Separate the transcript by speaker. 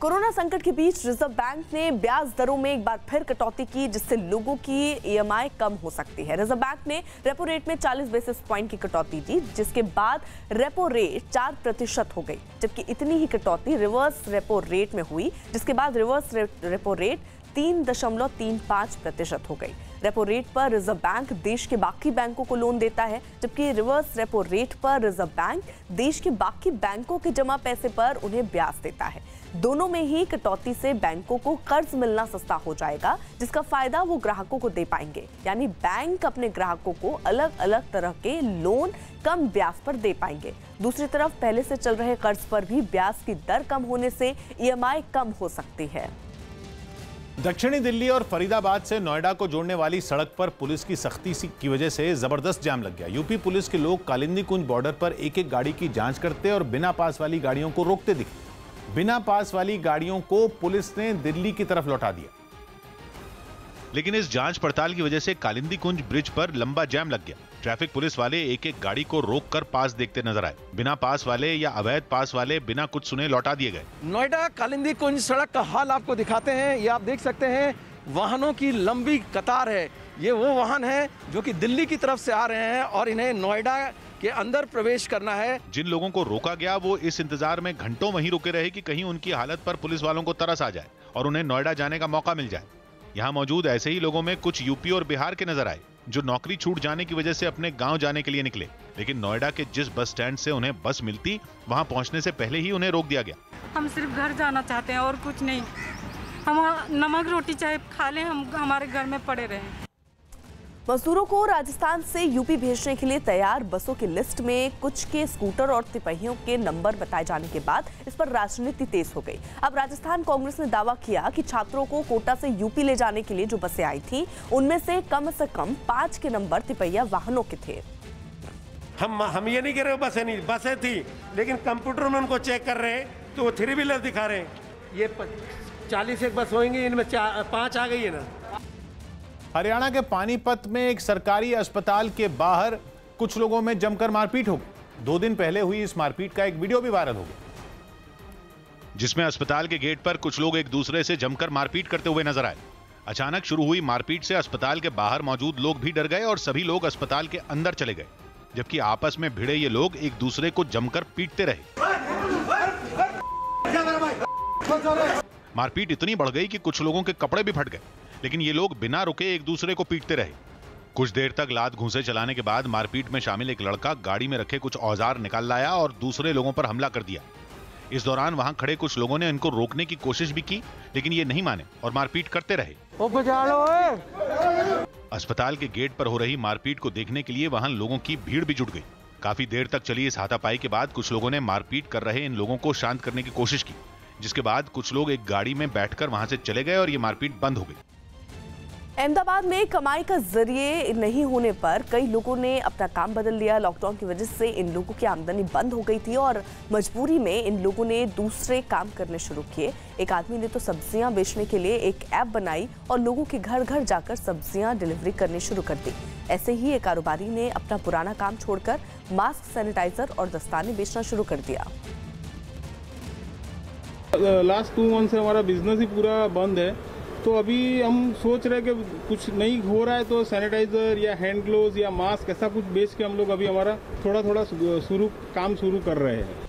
Speaker 1: Corona संकट के बीच reserve bank ने ब्याज दरों में एक बार फिर कटौती की, जिससे लोगों की ईएमआई कम हो सकती है। रिजर्व बैंक ने रेपो रेट में 40 बेसिस पॉइंट की कटौती की, जिसके बाद रेपो रेट 4% हो गई, जबकि इतनी ही कटौती रिवर्स रेपो रेट में हुई, जिसके बाद रिवर्स रेपो रेट 3.35% हो गई। रेपो रेट पर रिजर्व बैंक देश के बाकी बैंकों को लोन देता है, जबकि रिवर्स रेपो रेट पर रिजर्व बैंक देश के बाकी बैंकों के जमा पैसे पर उन्हें ब्याज देता है। दोनों में ही कटौती से बैंकों को कर्ज मिलना सस्ता हो जाएगा, जिसका फायदा वो ग्राहकों को दे पाएंगे। यानी बैंक अपने ग्राहकों को अलग अलग तरह के लोन कम ब्याज पर दे पाएंगे। दूसरी तरफ पहले से चल रहे कर्ज पर भी ब्याज की दर कम होने से ईएमआई कम हो सकती है।
Speaker 2: दक्षिणी दिल्ली और फरीदाबाद से नोएडा को जोड़ने वाली सड़क पर पुलिस की सख्ती की वजह से जबरदस्त जाम लग गया। यूपी पुलिस के लोग कालिंदी कुंज बॉर्डर पर एक एक गाड़ी की जांच करते और बिना पास वाली गाड़ियों को रोकते दिखे। बिना पास वाली गाड़ियों को पुलिस ने दिल्ली की तरफ लौटा दिया, लेकिन इस जांच पड़ताल की वजह से कालिंदी कुंज ब्रिज पर लंबा जाम लग गया। ट्रैफिक पुलिस वाले एक एक गाड़ी को रोककर पास देखते नजर आए। बिना पास वाले या अवैध पास वाले बिना कुछ सुने लौटा दिए गए।
Speaker 3: नोएडा कालिंदी कुंज सड़क का हाल आपको दिखाते हैं। ये आप देख सकते हैं, वाहनों की लंबी कतार है। ये वो वाहन है जो कि दिल्ली की तरफ से आ रहे हैं और इन्हें नोएडा के अंदर प्रवेश करना है।
Speaker 2: जिन लोगों को रोका गया वो इस इंतजार में घंटों वहीं रुके रहे कि कहीं उनकी हालत पर पुलिस वालों को तरस आ जाए और उन्हें नोएडा जाने का मौका मिल जाए। यहाँ मौजूद ऐसे ही लोगों में कुछ यूपी और बिहार के नजर आए, जो नौकरी छूट जाने की वजह से अपने गांव जाने के लिए निकले, लेकिन नोएडा के जिस बस स्टैंड से उन्हें बस मिलती, वहां पहुंचने से पहले ही उन्हें रोक दिया गया।
Speaker 4: हम सिर्फ घर जाना चाहते हैं और कुछ नहीं। हम नमक रोटी चाहे खा लें, हम हमारे घर में पड़े रहें।
Speaker 1: मजदूरों को राजस्थान से यूपी भेजने के लिए तैयार बसों की लिस्ट में कुछ के स्कूटर और तिपहियों के नंबर बताए जाने के बाद इस पर राजनीति तेज हो गई। अब राजस्थान कांग्रेस ने दावा किया कि छात्रों को कोटा से यूपी ले जाने के लिए जो बसें आई थी, उनमें से कम 5 के नंबर तिपहिया वाहनों के थे।
Speaker 5: हम ये नहीं कह रहे बसें थी, लेकिन कंप्यूटर में उनको चेक कर रहे हैं तो वो 3 व्हीलर दिखा रहे हैं। ये 40 एक बस होंगी, इनमें 5 आ गई है ना।
Speaker 2: हरियाणा के पानीपत में एक सरकारी अस्पताल के बाहर कुछ लोगों में जमकर मारपीट हो गई। 2 दिन पहले हुई इस मारपीट का एक वीडियो भी वायरल हो गया, जिसमें अस्पताल के गेट पर कुछ लोग एक दूसरे से जमकर मारपीट करते हुए नजर आए। अचानक शुरू हुई मारपीट से अस्पताल के बाहर मौजूद लोग भी डर गए और सभी लोग अस्पताल के अंदर चले गए, जबकि आपस में भिड़े ये लोग एक दूसरे को जमकर पीटते रहे। मारपीट इतनी बढ़ गई कि कुछ लोगों के कपड़े भी फट गए, लेकिन ये लोग बिना रुके एक दूसरे को पीटते रहे। कुछ देर तक लात घूंसे चलाने के बाद मारपीट में शामिल एक लड़का गाड़ी में रखे कुछ औजार निकाल लाया और दूसरे लोगों पर हमला कर दिया। इस दौरान वहां खड़े कुछ लोगों ने इनको रोकने की कोशिश भी की, लेकिन ये नहीं माने और मारपीट करते रहे। अस्पताल के गेट पर हो रही मारपीट को देखने के लिए वहां लोगों की भीड़ भी जुट गई। काफी देर तक चली इस हाथापाई के बाद कुछ लोगों ने मारपीट कर रहे इन लोगों को शांत करने की कोशिश की, जिसके बाद कुछ लोग एक गाड़ी में बैठकर वहां से चले गए और ये मारपीट बंद हो गई।
Speaker 1: अहमदाबाद में कमाई का जरिए नहीं होने पर कई लोगों ने अपना काम बदल लिया। लॉकडाउन की वजह से इन लोगों की आमदनी बंद हो गई थी और मजबूरी में इन लोगों ने दूसरे काम करने शुरू किए। एक आदमी ने तो सब्जियां बेचने के लिए एक ऐप बनाई और लोगों के घर घर जाकर सब्जियां डिलीवरी करनी शुरू कर दी। ऐसे ही एक कारोबारी ने अपना पुराना काम छोड़कर मास्क, सैनिटाइजर और दस्ताने बेचना शुरू कर दिया।
Speaker 6: लास्ट 2 मंथ से हमारा बिजनेस ही पूरा बंद है, तो अभी हम सोच रहे हैं कि कुछ नहीं हो रहा है तो सैनिटाइजर या हैंड ग्लोव्स या मास्क ऐसा कुछ बेच के हम लोग अभी हमारा थोड़ा काम शुरू कर रहे हैं।